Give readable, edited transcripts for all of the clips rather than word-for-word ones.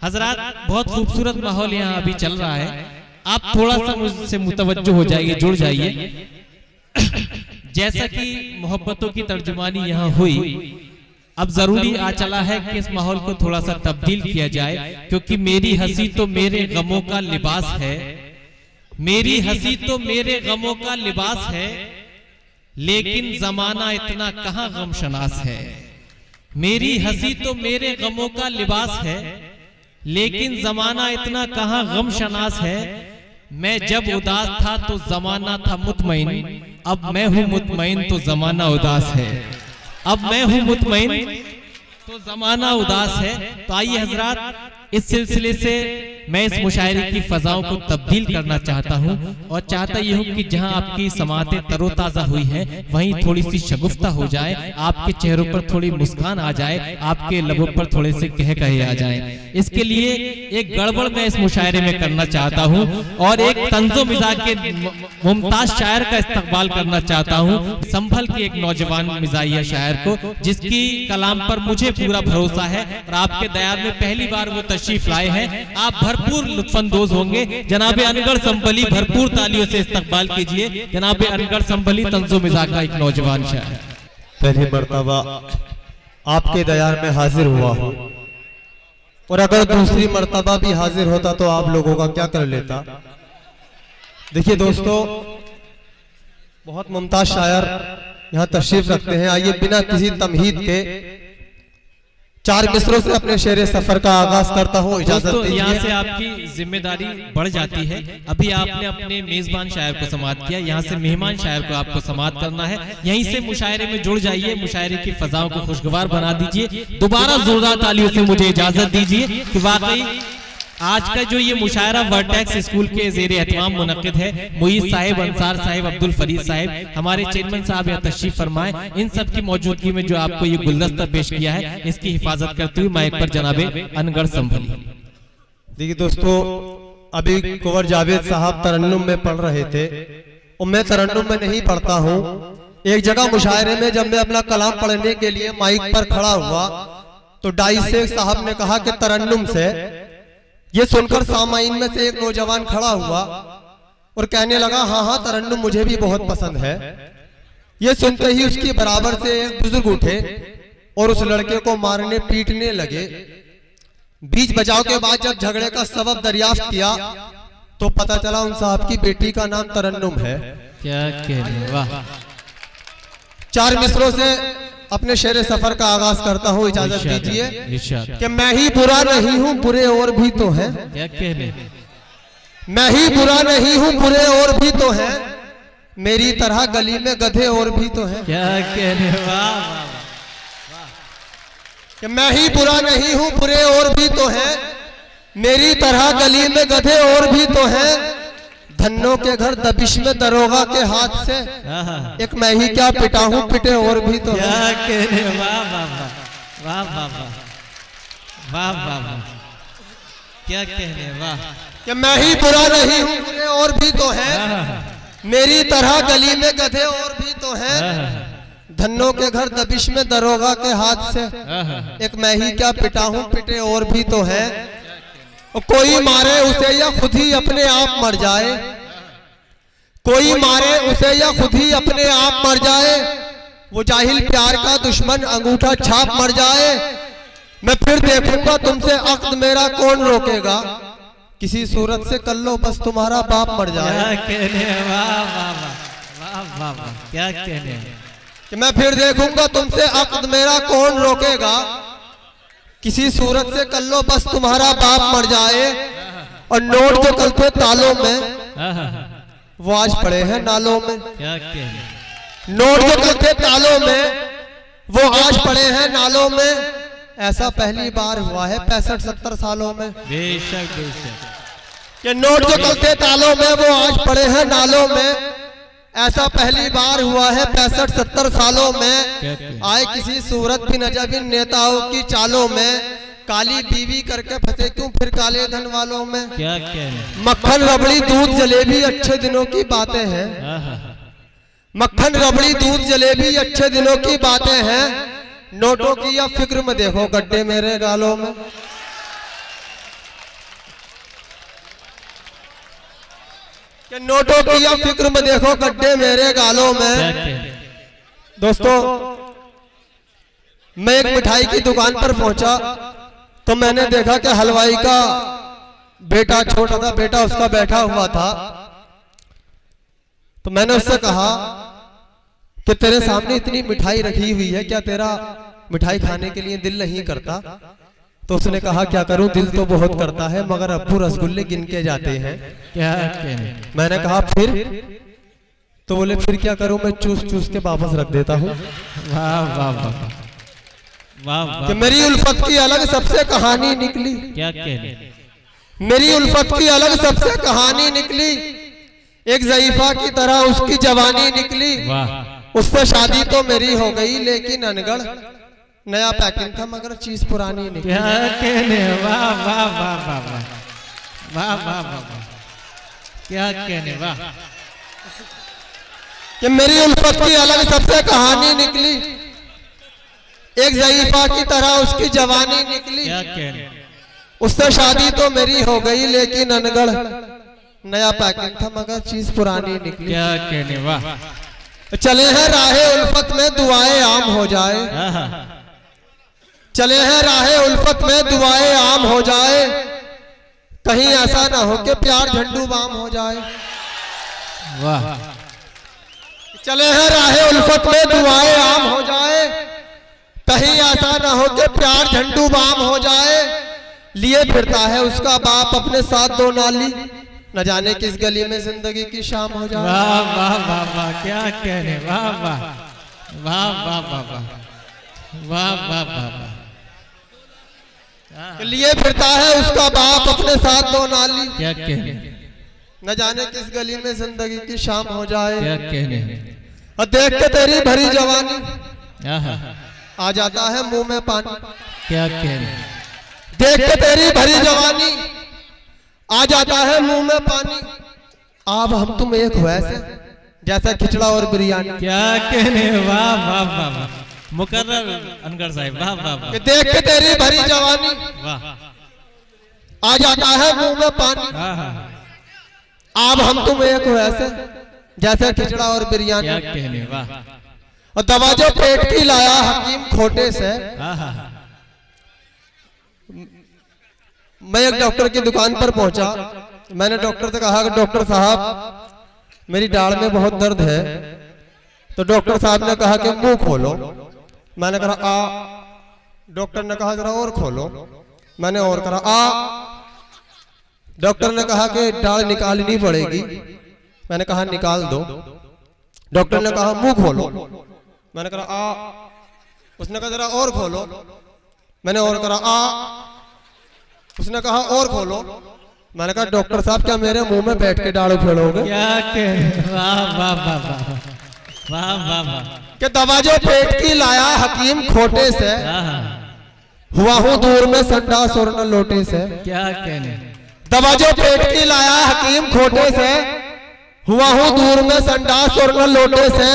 हजरात बहुत खूबसूरत माहौल यहाँ अभी चल रहा है, आप थोड़ा सा मुझसे मुतवज्जो हो जाइए, जुड़ जाइए। जैसा कि मोहब्बतों की तर्जुमानी यहाँ हुई, अब जरूरी आ चला है कि इस माहौल को थोड़ा सा तब्दील किया जाए, क्योंकि मेरी हंसी तो मेरे गमों का लिबास है, मेरी हंसी तो मेरे गमों का लिबास है, लेकिन जमाना इतना कहाँ गमशनास है। मेरी हंसी तो मेरे गमों का लिबास है, लेकिन जमाना इतना कहाँ गमशनास है। मैं जब उदास था तो जमाना था मुतमईन, अब मैं हूँ मुतमईन तो जमाना उदास है। अब मैं हूँ मुतमईन तो जमाना उदास है। तो आइए हजरात, इस सिलसिले से मैं इस मुशायरे की फजाओं को तब्दील करना चाहता हूँ और चाहता ये हूँ कि जहाँ आपकी समातें तरोताज़ा हुई हैं वहीं थोड़ी सी शगुफ्ता हो जाए, आपके चेहरों पर थोड़ी मुस्कान आ जाए, आपके लबों पर थोड़े से कह कहे आ जाए। इसके लिए एक गड़बड़ मैं इस मुशायरे में करना चाहता हूँ और एक तंजो मिजाज के मुमताज शायर का इस्तकबाल करना चाहता हूँ, संभल के एक नौजवान मिजाजिया शायर को, जिसकी कलाम पर मुझे पूरा भरोसा है और आपके दयार में पहली बार वो तशरीफ लाए हैं। आप भरपूर लुत्फानंदोज होंगे। जनाबे अनगढ़ संभली, भरपूर तालियों से इस्तकबाल कीजिए जनाबे अनगढ़ संभली, तंजो मिजाज का एक नौजवान शायर। पहली मर्तबा आपके दयार में हाजिर हुआ हूँ, और अगर दूसरी मर्तबा भी हाजिर होता तो आप लोगों का क्या कर लेता। देखिए दोस्तों, बहुत मुमताज शायर यहाँ तशरीफ रखते हैं। आइए बिना किसी तमहीद के 4 मिसरों से अपने शेर सफर का आगाज करता हूँ। इजाजत दीजिए। यहाँ से आपकी जिम्मेदारी बढ़ जाती है। अभी आपने अपने मेजबान शायर को समाअत किया, यहाँ से मेहमान शायर को आपको समाअत करना है। यहीं से मुशायरे में जुड़ जाइए, मुशायरे की फजाओं को खुशगवार बना दीजिए। दोबारा जोरदार तालियों से मुझे इजाजत दीजिए कि वाकई आज का जो ये मुशायरा वर्टेक्स स्कूल के ज़ेरे एहतमाम मुनक्किद है। मुईज़ साहिब, अंसार साहिब, अब्दुल फरीद साहिब, हमारे चेयरमैन साहब यहाँ तशरीफ फरमाए। इन सब की मौजूदगी में जो आपको ये गुलदस्ता पेश किया है, इसकी हिफाजत करते हुए माइक पर जनाबे अनगढ़ संभली। देखिए दोस्तों, अभी कुंवर जावेद साहब तरन्नुम में पढ़ रहे थे और मैं तरन्नुम में नहीं पढ़ता हूँ। एक जगह मुशायरे में जब मैं अपना कलाम पढ़ने के लिए माइक पर खड़ा हुआ तो डाई शेख साहब ने कहा कि तरन्नुम से। ये सुनकर सामाइन में से एक नौजवान खड़ा हुआ और कहने लगा, हाँ हाँ तरन्नुम मुझे भी बहुत पसंद है। ये सुनते ही उसकी बराबर से एक बुजुर्ग उठे और उस लड़के को मारने पीटने लगे। बीच बचाव के बाद जब झगड़े का सबब दरियाफ्त किया तो पता चला उन साहब की बेटी का नाम तरन्नुम है। क्या कहने, वाह। 4 मिसरों से अपने शेर सफर का आगाज करता हूँ। इजाजत दीजिए कि मैं ही बुरा नहीं हूँ, बुरे और भी तो हैं। क्या कहने, मैं ही बुरा नहीं हूँ, बुरे और भी तो हैं, मेरी तरह गली में गधे और भी तो हैं। क्या कहने, वाह। कि मैं ही बुरा नहीं हूँ, बुरे और भी तो हैं, मेरी तरह गली में गधे और भी तो हैं। धन्नों के घर दबिश में दरोगा के हाथ से, एक मैं ही क्या पिटा हूँ, पिटे और भी तो क्या कहने, वाह वाह वाह वाह वाह वाह वाह, क्या कहने, वाह। कि मैं ही बुरा नहीं हूँ, बुरे और भी तो हैं, मेरी तरह गली में गधे और भी तो हैं। धन्नों के घर दबिश में दरोगा के हाथ से, एक मैं ही क्या पिटा हूँ, पिटे और भी तो हैं। कोई मारे उसे या खुद ही अपने आप मर जाए, कोई मारे उसे या खुद ही अपने आप मर जाए, वो जाहिल प्यार का दुश्मन अंगूठा छाप मर जाए। मैं फिर देखूंगा तुमसे अक्द मेरा कौन रोकेगा, किसी सूरत से कर लो बस तुम्हारा बाप मर जाए। क्या कहने, वाह वाह वाह वाह वाह, क्या कहने। कि मैं फिर देखूंगा तुमसे अक्द मेरा कौन रोकेगा, किसी सूरत से कर लो बस तुम्हारा बाप मर जाए। और नोट जो कल थे तालों में वो आज पड़े हैं नालों में। क्या कहने, नोट जो कल थे तालों में वो आज पड़े हैं नालों में। ऐसा पहली बार हुआ है 65-70 सालों में। बेशक बेशक। कि नोट जो कल थे तालों में वो आज पड़े हैं नालों में। ऐसा पहली बार हुआ है 65-70 सालों में। आए किसी सूरत भी नजर नेताओं की चालों में, काली बीवी करके फंसे क्यों फिर काले धन वालों में। क्या कहने, मक्खन रबड़ी दूध जलेबी अच्छे दिनों की बातें हैं, मक्खन रबड़ी दूध जलेबी अच्छे दिनों की बातें हैं। नोटों की या फिक्र में देखो गड्ढे मेरे गालों में। कि नोटों की अब फिक्र में देखो गड्ढे मेरे गालों क्या में। कहने दोस्तों मैं एक मिठाई की दुकान पर पहुंचा तो मैंने देखा कि हलवाई का बेटा, छोटा सा बेटा उसका बैठा हुआ था। तो मैंने उससे कहा कि तेरे सामने इतनी मिठाई रखी हुई है, क्या तेरा मिठाई खाने के लिए दिल नहीं करता? तो उसने कहा क्या करूं, दिल तो बहुत करता है मगर अब्बू रसगुल्ले गिन के जाते हैं। क्या कहने मैंने कहा फिर? तो बोले फिर क्या करूं, मैं चूस चूस के वापस रख देता हूं। वाह वाह वाह वाह वाह कि मेरी उल्फत की अलग सबसे कहानी निकली, क्या कहने मेरी उल्फत की अलग सबसे कहानी निकली। एक ज़ईफा की तरह उसकी जवानी निकली। वाह उससे शादी तो मेरी हो गई लेकिन अनगढ़ नया पैकिंग था मगर चीज पुरानी निकली। क्या कहने वाह वाह वाह वाह वाह वाह वाह वाह वाह क्या कहने वाह कि मेरी उल्फत की अलग सबसे कहानी निकली। एक ज़ईफा की तरह उसकी जवानी निकली। क्या कहने उससे शादी तो मेरी हो गई लेकिन अनगढ़ नया पैकिंग था मगर चीज पुरानी निकली। क्या कहने वाह चले हैं राहे उल्फत में दुआएं आम हो जाए, आहा, चले हैं राहे उल्फत में दुआएं आम हो जाए। कहीं ऐसा ना हो कि प्यार झंडू बाम हो जाए। वाह चले हैं राहे उल्फत में दुआएं आम हो जाए। कहीं ऐसा ना हो कि प्यार झंडू बाम हो जाए। लिए फिरता है उसका बाप अपने साथ दो नाली, न जाने किस गली में जिंदगी की शाम हो जाए। वाह वाह वाह वाह क्या कहने वाह वाह वाह वाह वाह वाह वाह वाह वाह लिए फिरता है उसका बाप अपने साथ दो नाली, क्या कहने न जाने किस गली में जिंदगी की शाम हो जाए। क्या कहने और देख के तेरी भरी जवानी आहा, आ जाता है मुंह में पानी। क्या कहने देख के तेरी भरी जवानी आ जाता है मुंह में पानी। अब हम तुम एक वैसे जैसा खिचड़ा और बिरयानी। क्या कहने वाह वाह वाह वाह मुकर्रर अनगर साहब वाह वाह वाह कि देख के तेरी भरी जवानी वाह आ जाता है मुंह में पानी। आहा, अब हम तुम एक वैसे जैसे खिचड़ा और क्या बिरयानी। कहने वाह और दवा जो पेट की लाया हकीम खोटे से। आहा, मैं एक डॉक्टर की दुकान पर पहुंचा। मैंने डॉक्टर से कहा कि डॉक्टर साहब मेरी दाढ़ में बहुत दर्द है। तो डॉक्टर साहब ने कहा कि मुंह खोलो। मैंने कहा आ। डॉक्टर ने कहा जरा और खोलो। मैंने और कहा आ। डॉक्टर ने कहा कि दाढ़ निकालनी पड़ेगी। मैंने कहा निकाल दो। डॉक्टर ने कहा मुंह खोलो। मैंने कहा आ। उसने कहा जरा और खोलो। मैंने और कहा आ। उसने कहा और खोलो। मैंने कहा डॉक्टर साहब क्या मेरे मुंह में बैठ के दाढ़ उखेड़ोगे? क्या कहने वाह वाह वाह वाह वाह वाह वाह कि दवा जो पेट की लाया हकीम खोटे से। आहा, हुआ हूँ दूर में संडास और न लोटे से। क्या कहने दवा जो पेट की लाया हकीम खोटे से। हुआ हूँ दूर में संडास और न लोटे से।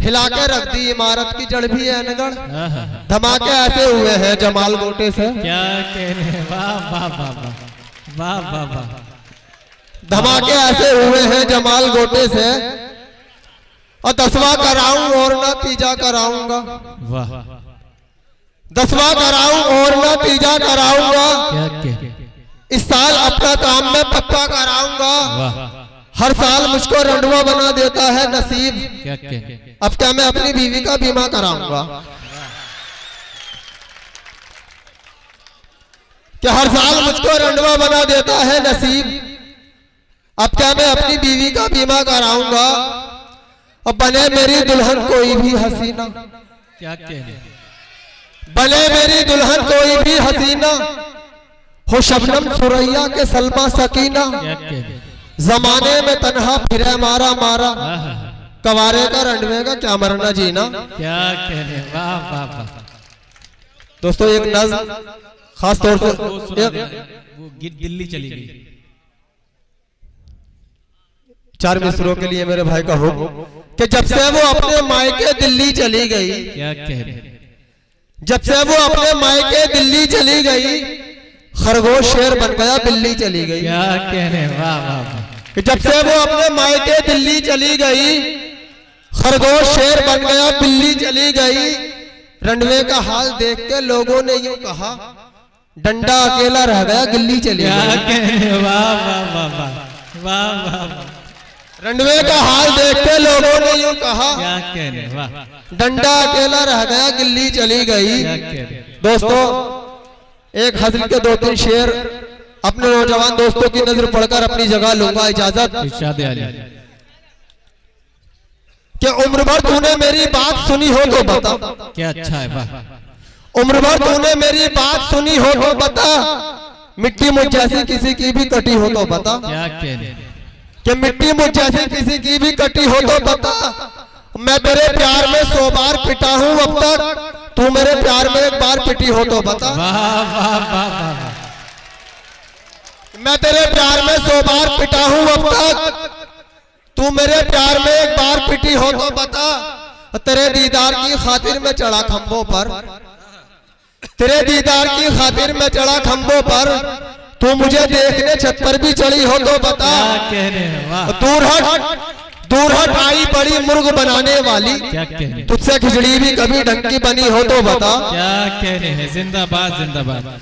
हिला के रख दी इमारत की जड़ भी है अनगढ़। आहा, धमाके ऐसे हुए हैं जमाल गोटे से। क्या कहने वाह वाह वाह वाह वाह वाह वाह धमाके ऐसे हुए हैं जमाल गोटे से। और 10वां कराऊं और न तीजा कराऊंगा। वाह 10वां कराऊं और न तीजा कराऊंगा। क्या कहने इस साल अपना काम में पक्का कराऊंगा। वाह हर साल मुझको रंडवा बना देता है नसीब। क्या कहने अब क्या मैं अपनी बीवी का बीमा कराऊंगा। कि हर साल मुझको रंडवा बना देता है नसीब। अब क्या मैं अपनी बीवी का बीमा कराऊंगा। अब बने मेरी दुल्हन कोई भी हसीना। क्या कहने बने मेरी दुल्हन कोई भी हसीना। हो शबनम सुरैया के सलमा सकीना। क्या कहने जमाने में तन्हा फिरे मारा मारा। आहा, कवारे का रंडवे का क्या मरना जीना। क्या कहने वाह वाह वाह दोस्तों एक नज्म खास तौर से वो सुना देना, वो गीत दिल्ली चली गई। 4 मिसरों के लिए मेरे भाई का हुक्म कि जब से वो अपने मायके दिल्ली चली गई। क्या कहने जब से वो अपने मायके दिल्ली चली गई। खरगोश शेर बन गया बिल्ली चली गई। क्या कहने वाह वाह वाह कि जब से वो अपने मायके दिल्ली चली गई, खरगोश शेर बन गया, बिल्ली चली गई। रणवे का हाल देख के लोगों ने यूं कहा, डंडा अकेला रह गया, गिल्ली चली गई। वाह वाह वाह वाह वाह वाह। रणवे का हाल देख के लोगों ने यूं कहा, क्या कहने, वाह। डंडा अकेला रह गया, गिल्ली चली गई। क्या कहने। दोस्तों, एक हजर के 2-3 शेर अपने नौजवान दोस्तों की नजर पड़कर अपनी जगह लूंगा। इजाजत। इरशाद आली। कि उम्र भर तूने मेरी बात सुनी हो तो बता, क्या अच्छा है, वाह। उम्र भर तूने मेरी बात सुनी हो तो बता, मिट्टी मुझ जैसी किसी की भी कटी हो तो बता। क्या कहने। कि मिट्टी मुझ जैसी किसी की भी कटी हो तो बता, मैं तेरे प्यार में 100 बार पिटा हूं अब तक, तू मेरे प्यार में 1 बार पिटी हो तो बता। वाह वाह वाह वाह। मैं तेरे प्यार में 100 बार पिटा हूं अब तक, तू मेरे प्यार में 1 बार पिटी हो तो बता। तेरे दीदार की खातिर में चढ़ा खंभों पर, तेरे दीदार की खातिर में चढ़ा खंभों पर, तू मुझे देखने छत पर भी चढ़ी हो तो बता। क्या कहने, वाह। दूर हट आई बड़ी मुर्ग बनाने वाली, क्या कहने। तुझसे खिचड़ी भी कभी ढंग की बनी हो तो बता। क्या कहने हैं, जिंदाबाद जिंदाबाद।